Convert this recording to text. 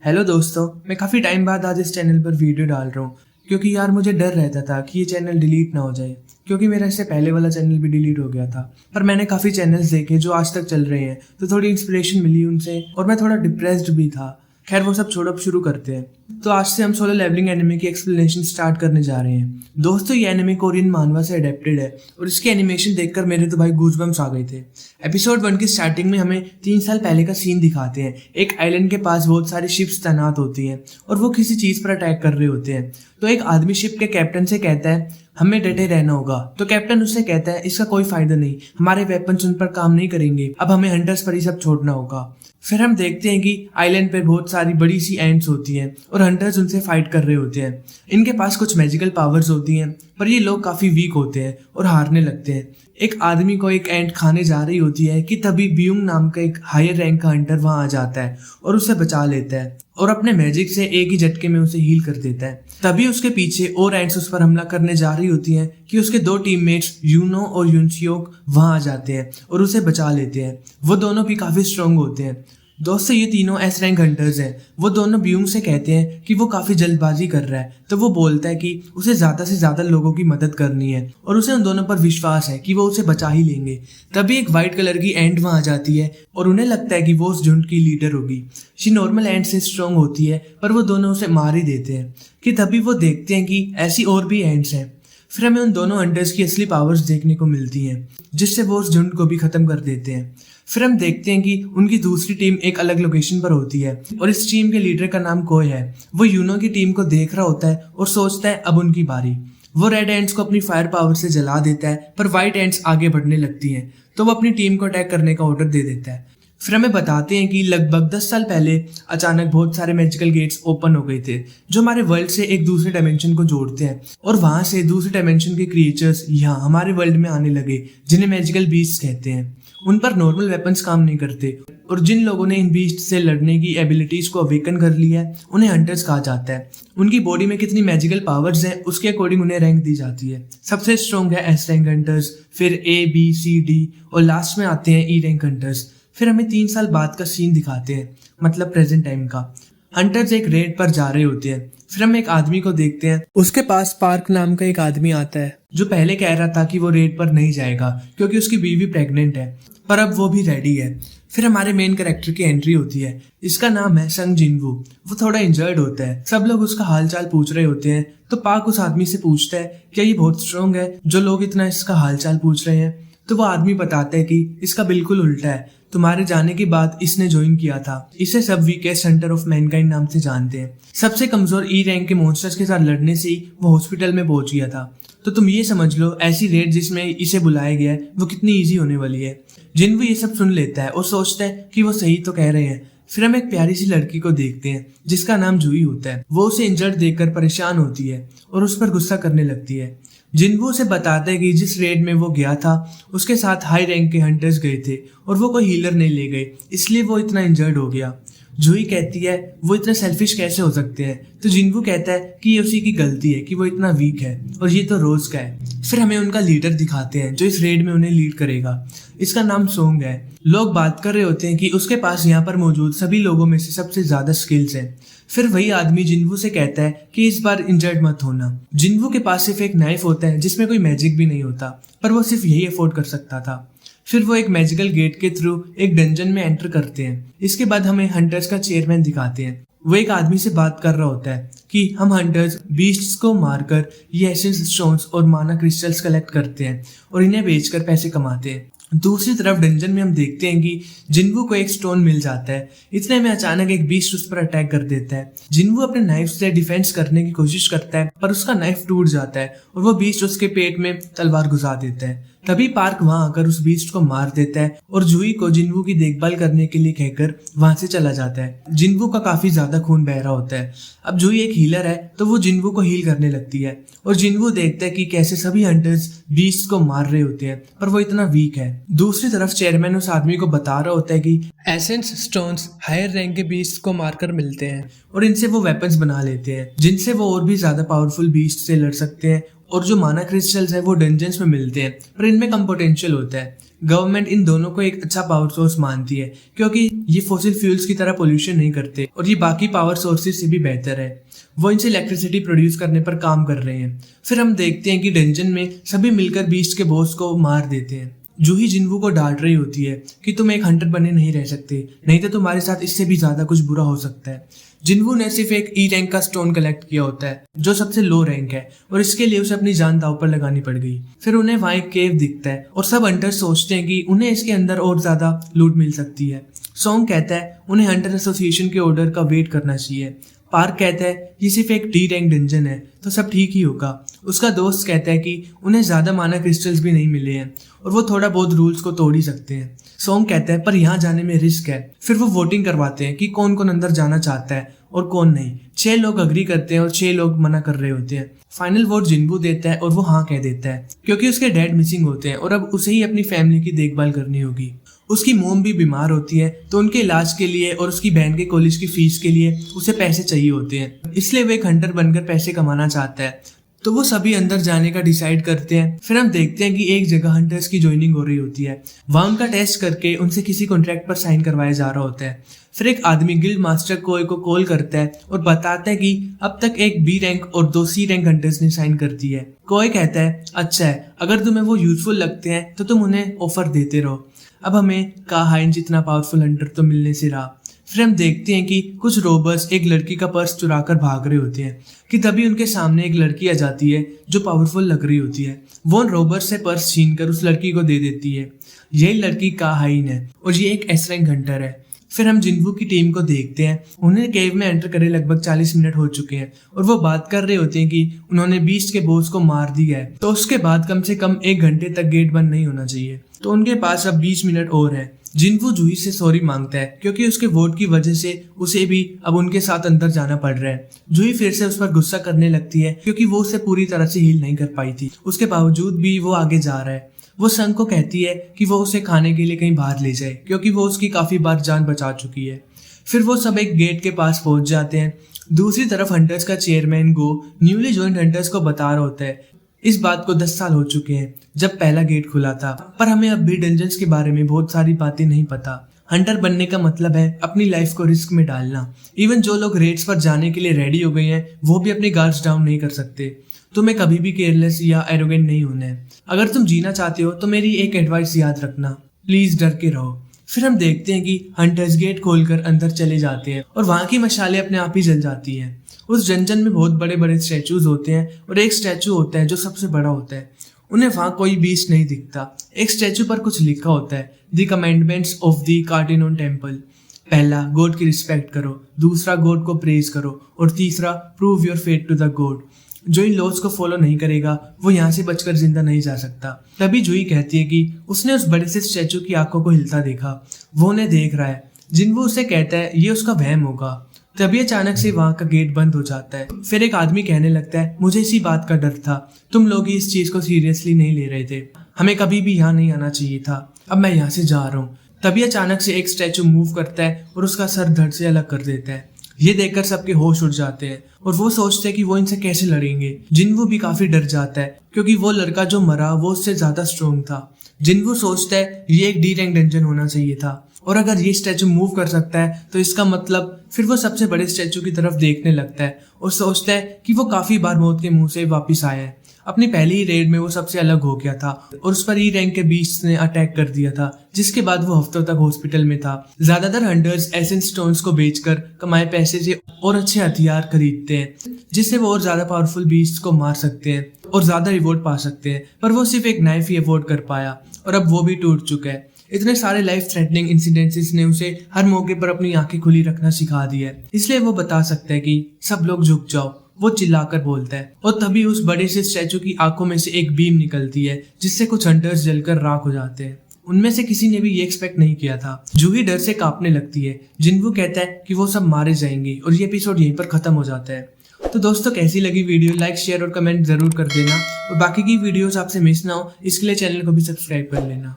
Hello दोस्तों, मैं काफ़ी टाइम बाद आज इस चैनल पर वीडियो डाल रहा हूँ क्योंकि यार मुझे डर रहता था कि ये चैनल डिलीट ना हो जाए क्योंकि मेरा इससे पहले वाला चैनल भी डिलीट हो गया था। पर मैंने काफ़ी चैनल्स देखे जो आज तक चल रहे हैं तो थोड़ी इंस्पिरेशन मिली उनसे और मैं थोड़ा डिप्रेस्ड भी था। खैर वो सब छोड़ो, अब शुरू करते हैं। तो आज से हम सोलो लेवलिंग एनिमे की एक्सप्लेनेशन स्टार्ट करने जा रहे हैं। दोस्तों ये एनिमे कोरियन मानवा से अडेप्टेड है और इसकी एनिमेशन देखकर मेरे तो भाई गूजबम्स आ गए थे। एपिसोड 1 की स्टार्टिंग में हमें 3 साल पहले का सीन दिखाते हैं। एक आइलैंड के पास बहुत सारी शिप्स तैनात होती हैं और वो किसी चीज पर अटैक कर रहे होते हैं। तो एक आदमी शिप के कैप्टन से कहता है हमें डटे रहना होगा। तो कैप्टन उससे कहता है इसका कोई फायदा नहीं, हमारे वेपन्स उन पर काम नहीं करेंगे, अब हमें हंटर्स पर ही सब छोड़ना होगा। फिर हम देखते हैं कि आइलैंड पे बहुत सारी बड़ी सी एंट्स होती हैं और हंटर्स उनसे फाइट कर रहे होते हैं। इनके पास कुछ मैजिकल पावर्स होती हैं पर ये लोग काफी वीक होते हैं और हारने लगते हैं। एक आदमी को एक एंट खाने जा रही होती है कि तभी ब्यूंग नाम का एक हायर रैंक का हंटर वहां आ जाता है और उसे बचा लेता है और अपने मैजिक से एक ही झटके में उसे हील कर देता है। तभी उसके पीछे और एंट्स उस पर हमला करने जा रही होती हैं कि उसके 2 टीममेट्स यूनो और यूनसियोक वहां आ जाते हैं और उसे बचा लेते हैं। वो दोनों भी काफी स्ट्रांग होते हैं। दोस्तों ये तीनों एस रैंक हंटर्स हैं। वो दोनों ब्यूंग से कहते हैं कि वो काफी जल्दबाजी कर रहा है, तो वो बोलता है कि उसे ज्यादा से ज्यादा लोगों की मदद करनी है और उसे उन दोनों पर विश्वास है कि वो उसे बचा ही लेंगे। तभी एक व्हाइट कलर की एंट वहां आ जाती है और उन्हें लगता है कि वो उस झुंड की लीडर होगी। शी नॉर्मल एंट से स्ट्रांग होती है पर वो दोनों उसे मार ही देते हैं कि तभी वो देखते हैं कि ऐसी और भी एंट्स हैं। फिर हमें उन दोनों हंटर्स की असली पावर्स देखने को मिलती हैं जिससे वो उस झुंड को भी खत्म कर देते हैं। फिर हम देखते हैं कि उनकी दूसरी टीम एक अलग लोकेशन पर होती है और इस टीम के लीडर का नाम कोय है। वो यूनो की टीम को देख रहा होता है और सोचता है अब उनकी बारी। वो रेड एंट्स को अपनी फायर पावर से जला देता है पर व्हाइट एंट्स आगे बढ़ने लगती हैं तो वो अपनी टीम को अटैक करने का ऑर्डर दे देता है। फिर हमें बताते हैं कि लगभग 10 साल पहले अचानक बहुत सारे मैजिकल गेट्स ओपन हो गए थे जो हमारे वर्ल्ड से एक दूसरे डायमेंशन को जोड़ते हैं और वहां से दूसरे डायमेंशन के क्रिएचर्स यहाँ हमारे वर्ल्ड में आने लगे जिन्हें मैजिकल बीस्ट कहते हैं। उन पर नॉर्मल वेपन्स काम नहीं करते और जिन लोगों ने इन बीस्ट से लड़ने की एबिलिटीज को अवेकन कर लिया है उन्हें हंटर्स कहा जाता है। उनकी बॉडी में कितनी मैजिकल पावर्स हैं उसके अकॉर्डिंग उन्हें रैंक दी जाती है। सबसे स्ट्रॉन्ग है एस रैंक हंटर्स, फिर ए बी सी डी और लास्ट में आते हैं ई रैंक हंटर्स। फिर हमें 3 साल बाद का सीन दिखाते हैं, मतलब प्रेजेंट टाइम का। हंटर्स एक रेड पर जा रहे होते हैं। फिर हम एक आदमी को देखते हैं, उसके पास पार्क नाम का एक आदमी आता है जो पहले कह रहा था कि वो रेड पर नहीं जाएगा क्योंकि उसकी बीवी प्रेग्नेंट है, पर अब वो भी रेडी है। फिर हमारे मेन कैरेक्टर की एंट्री होती है। इसका नाम है संग जिनवू। वो थोड़ा इंजर्ड होता है। सब लोग उसका हालचाल पूछ रहे होते हैं तो पार्क उस आदमी से पूछता है क्या ये बहुत स्ट्रांग है जो लोग इतना इसका हालचाल पूछ रहे हैं। तो वो आदमी बताता है कि इसका बिल्कुल उल्टा है, तुम्हारे जाने के बाद इसने ज्वाइन किया था। इसे सब वीकेस्ट हंटर ऑफ मैनकाइंड नाम से जानते हैं। सबसे कमजोर ई रैंक के मॉन्स्टर्स के साथ लड़ने से ही वो हॉस्पिटल में पहुंच गया था। तो तुम ये समझ लो ऐसी रेड जिसमें इसे बुलाया गया है वो कितनी इजी होने वाली है। जिनवू ये सब सुन लेता है और सोचता है कि वो सही तो कह रहे हैं। फिर हम एक प्यारी सी लड़की को देखते हैं जिसका नाम जूही होता है। वो उसे इंजर्ड देखकर परेशान होती है और उस पर गुस्सा करने लगती है। जिनवू उसे बताता है कि जिस रेड में वो गया था उसके साथ हाई रैंक के हंटर्स गए थे और वो कोई हीलर नहीं ले गए, इसलिए वो इतना इंजर्ड हो गया। जूही कहती है वो इतने सेल्फिश कैसे हो सकते हैं। तो जिनवू कहता है कि ये उसी की गलती है कि वो इतना वीक है और ये तो रोज का है। फिर हमें उनका लीडर दिखाते हैं जो इस रेड में उन्हें लीड करेगा। इसका नाम सोंग है। लोग बात कर रहे होते हैं कि उसके पास यहाँ पर मौजूद सभी लोगों में से सबसे ज्यादा स्किल्स हैं। फिर वही आदमी जिनवू से कहता है कि इस बार इंजर्ड मत होना। जिनवू के पास सिर्फ एक नाइफ होता है जिसमें कोई मैजिक भी नहीं होता, पर वो सिर्फ यही अफोर्ड कर सकता था। फिर वो एक मैजिकल गेट के थ्रू एक डंजन में एंटर करते हैं। इसके बाद हमें हंटर्स का चेयरमैन दिखाते हैं। वो एक आदमी से बात कर रहा होता है कि हम हंटर्स बीस्ट्स को मारकर ये एसेंस स्टोन्स और माना क्रिस्टल्स कलेक्ट करते हैं और इन्हें बेचकर पैसे कमाते हैं। दूसरी तरफ डंजन में हम देखते हैं कि जिनवू को एक स्टोन मिल जाता है। इतने में अचानक एक बीस्ट उस पर अटैक कर देता है। जिनवू अपने नाइफ से डिफेंस करने की कोशिश करता है पर उसका नाइफ टूट जाता है और वो बीस्ट उसके पेट में तलवार घुसा देता है। तभी पार्क वहां आकर उस बीस्ट को मार देता है और जूही को जिनवू की देखभाल करने के लिए कहकर वहां से चला जाता है। जिनवू का काफी ज्यादा खून बह रहा होता है। अब जूही एक हीलर है तो वो जिनवू को हील करने लगती है और जिनवू देखता है कि कैसे सभी हंटर्स बीस्ट को मार रहे होते हैं पर वो इतना वीक है। दूसरी तरफ चेयरमैन उस आदमी को बता रहा होता है कि एसेंस स्टोन्स हायर रैंक के बीस्ट को मारकर मिलते हैं और इनसे वो वेपन्स बना लेते हैं जिनसे वो और भी ज्यादा पावरफुल बीस्ट से लड़ सकते हैं और जो माना क्रिस्टल्स है वो डंजन्स में मिलते हैं, पर इनमें कम पोटेंशियल होता है। गवर्नमेंट इन दोनों को एक अच्छा पावर सोर्स मानती है क्योंकि ये फॉसिल फ्यूल्स की तरह पोल्यूशन नहीं करते और ये बाकी पावर सोर्सेज से भी बेहतर है। वो इनसे इलेक्ट्रिसिटी प्रोड्यूस करने पर काम कर रहे हैं। फिर हम देखते हैं कि डंजन में सभी मिलकर बीस्ट के बॉस को मार देते हैं। जूही जिन्वू को डांट रही होती है कि तुम एक हंटर बने नहीं रह सकते, नहीं तो तुम्हारे साथ इससे भी ज्यादा कुछ बुरा हो सकता है। जिन्वू ने सिर्फ एक ई रैंक का स्टोन कलेक्ट किया होता है जो सबसे लो रैंक है और इसके लिए उसे अपनी जान दांव पर लगानी पड़ गई। फिर उन्हें वहां एक केव दिखता है और सब हंटर्स सोचते हैं कि उन्हें इसके अंदर और ज्यादा लूट मिल सकती है। सॉन्ग कहता है उन्हें हंटर एसोसिएशन के ऑर्डर का वेट करना चाहिए। पार्क कहता है ये सिर्फ एक डी रैंक डंजन है तो सब ठीक ही होगा। उसका दोस्त कहता है कि उन्हें ज्यादा माना क्रिस्टल्स भी नहीं मिले हैं और वो थोड़ा बहुत रूल्स को तोड़ ही सकते हैं। सॉन्ग कहता है पर यहाँ जाने में रिस्क है। फिर वो वोटिंग करवाते हैं कि कौन कौन अंदर जाना चाहता है और कौन नहीं। 6 लोग अग्री करते हैं और 6 लोग मना कर रहे होते हैं। फाइनल वोट जिन्वू देता है और वो हाँ कह देता है क्योंकि उसके डैड मिसिंग होते हैं और अब उसे ही अपनी फैमिली की देखभाल करनी होगी। उसकी मोम भी बीमार होती है तो उनके इलाज के लिए और उसकी बहन के कॉलेज की फीस के लिए उसे पैसे चाहिए होते हैं, इसलिए वो एक हंटर बनकर पैसे कमाना चाहता है। तो वो सभी अंदर जाने का डिसाइड करते हैं। फिर हम देखते हैं कि एक जगह हंटर्स की ज्वाइनिंग हो रही होती है। वहां उनका टेस्ट करके उनसे किसी कॉन्ट्रैक्ट पर साइन करवाया जा रहा होता है। फिर एक आदमी गिल्ड मास्टर कोई को कॉल करता है और बताता है कि अब तक एक बी रैंक और 2 सी रैंक हंटर्स ने साइन कर दी है। कोई कहता है अच्छा है, अगर तुम्हें वो यूजफुल लगते हैं तो तुम उन्हें ऑफर देते रहो। अब हमें काहाइन जितना पावरफुल हंटर तो मिलने से रहा। फिर हम देखते हैं कि कुछ रोबर्स एक लड़की का पर्स चुरा कर भाग रहे होते हैं कि तभी उनके सामने एक लड़की आ जाती है जो पावरफुल लग रही होती है। वो उन रोबर्स से पर्स छीन कर उस लड़की को दे देती है। यही लड़की काहाइन है और ये एक एस रैंक हंटर है। फिर हम जिन्वू की टीम को देखते हैं। उन्हें केव में एंटर करे लगभग 40 मिनट हो चुके हैं और वो बात कर रहे होते हैं कि उन्होंने बीस्ट के बॉस को मार दिया है तो उसके बाद कम से कम 1 घंटे तक गेट बंद नहीं होना चाहिए। तो उनके पास अब 20 मिनट और है। जिन्वू जूही से सॉरी मांगता है क्योंकि उसके वोट की वजह से उसे भी अब उनके साथ अंदर जाना पड़ रहा है। जूही फिर से उस पर गुस्सा करने लगती है क्योंकि वो उसे पूरी तरह से हील नहीं कर पाई थी। उसके बावजूद भी वो आगे जा रहा है। वो संग को कहती है कि वो उसे खाने के लिए कहीं बाहर ले जाए क्योंकि वो उसकी काफी बार जान बचा चुकी है। फिर वो सब एक गेट के पास पहुंच जाते हैं। दूसरी तरफ हंटर्स का चेयरमैन गो न्यूली ज्वाइंट हंटर्स को बता रहा होता है इस बात को 10 साल हो चुके हैं जब पहला गेट खुला था, पर हमें अब भी डंजन्स के बारे में बहुत सारी बातें नहीं पता। हंटर बनने का मतलब है अपनी लाइफ को रिस्क में डालना। इवन जो लोग रेड्स पर जाने के लिए रेडी हो गए हैं वो भी अपने गार्ड्स डाउन नहीं कर सकते। तुम्हें कभी भी केयरलेस या एरोगेंट नहीं होना है। अगर तुम जीना चाहते हो तो मेरी एक एडवाइस याद रखना, प्लीज डर के रहो। फिर हम देखते हैं कि हंटर्स गेट खोलकर अंदर चले जाते हैं और वहां की मशालें अपने आप ही जल जाती हैं। उस डंजन में बहुत बड़े बड़े स्टैचूज होते हैं और एक स्टैचू होता है जो सबसे बड़ा होता है। उन्हें वहां कोई बीस्ट नहीं दिखता। एक स्टैचू पर कुछ लिखा होता है, the commandments of the Cardinon temple. पहला, गॉड की रिस्पेक्ट करो। दूसरा, गॉड को प्रेज करो। और तीसरा, prove your faith to the God. जो इन लॉज को फॉलो नहीं करेगा वो यहाँ से बचकर जिंदा नहीं जा सकता। तभी जूही कहती है कि उसने उस बड़े से स्टैचू की आंखों को हिलता देखा। वो उन्हें देख रहा है। जिन्वू उसे कहता है ये उसका वहम होगा। तभी अचानक से वहां का गेट बंद हो जाता है। फिर एक आदमी कहने लगता है मुझे इसी बात का डर था, तुम लोग ही इस चीज को सीरियसली नहीं ले रहे थे। हमें कभी भी यहाँ नहीं आना चाहिए था। अब मैं यहाँ से जा रहा हूँ। तभी अचानक से एक स्टैचू मूव करता है और उसका सर धड़ से अलग कर देता है। ये देखकर सबके होश उड़ जाते हैं और वो सोचते हैं कि वो इनसे कैसे लड़ेंगे। जिन्वू भी काफी डर जाता है क्योंकि वो लड़का जो मरा वो उससे ज्यादा स्ट्रोंग था। जिन्वू सोचता है ये एक डी रैंक डंजन होना चाहिए था और अगर ये स्टैचू मूव कर सकता है तो इसका मतलब फिर वो सबसे बड़े स्टैचू की तरफ देखने लगता है और सोचता है कि वो काफी बार मौत के मुंह से वापिस आया है। अपनी पहली ही रेड में वो सबसे अलग हो गया था और उस पर ई रैंक के बीस्ट ने अटैक कर दिया था, जिसके बाद वो हफ्तों तक हॉस्पिटल में था। ज्यादातर हंटर्स एसेंस स्टोन्स को बेचकर कमाए पैसे से और अच्छे हथियार खरीदते हैं जिससे वो और ज्यादा पावरफुल बीस्ट को मार सकते हैं और ज्यादा रिवॉर्ड पा सकते हैं। पर वो सिर्फ एक नाइफ ही अफोर्ड कर पाया और अब वो भी टूट चुका है। इतने सारे लाइफ थ्रेटनिंग इंसिडेंसेस ने उसे हर मौके पर अपनी आंखें खुली रखना सिखा दिया है, इसलिए वो बता सकता है कि सब लोग झुक जाओ। वो चिल्लाकर बोलता है और तभी उस बड़े से स्टैचू की आंखों में से एक बीम निकलती है जिससे कुछ हंटर्स जलकर राख हो जाते हैं। उनमें से किसी ने भी ये एक्सपेक्ट नहीं किया था। जूही डर से कांपने लगती है। जिन्वू कहता है कि वो सब मारे जाएंगे और ये एपिसोड यहीं पर खत्म हो जाता है। तो दोस्तों कैसी लगी वीडियो, लाइक शेयर और कमेंट जरूर कर देना और बाकी की वीडियोस आपसे मिस ना हो इसके लिए चैनल को भी सब्सक्राइब कर लेना।